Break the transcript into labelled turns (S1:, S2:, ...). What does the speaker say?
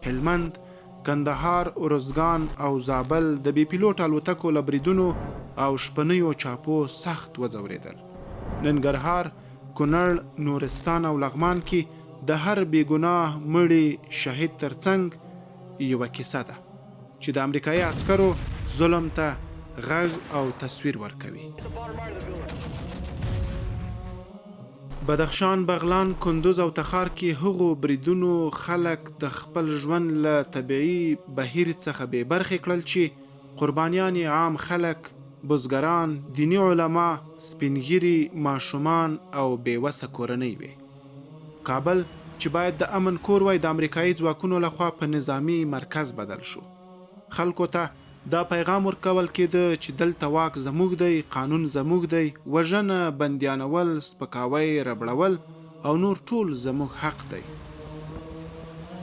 S1: هلمند، کندهار، ارزګان او زابل د بې پیلوټ الوتکو له بریدونو او شپنیو چاپو سخت وځورېدل. ننګرهار، کونړ، نورستان او لغمان کې د هر بې ګناه مړي شهید ترڅنګ یوه کیسه ده چې د امریکایي عسکرو ظلم ته غږ او تصویر ورکوي. بدخشان، بغلان، کندوز او تخار کې هغو بریدونو خلک د خپل ژوند له طبیعي بهیر څخه بې برخې کړل چې قربانیان یې عام خلک، بزګران، دیني علما، سپینږیري، ماشومان او بېوسه کورنۍ وې. کابل چې باید د امن کور وای د امریکایي ځواکونو لخوا په نظامی مرکز بدل شو. خلکو ته دا پیغام ورکول کېده چې دلته واک زموږ دی، قانون زموږ دی، وژنه، بندیانول، سپکاوی، ربړول او نور ټول زموږ حق دی.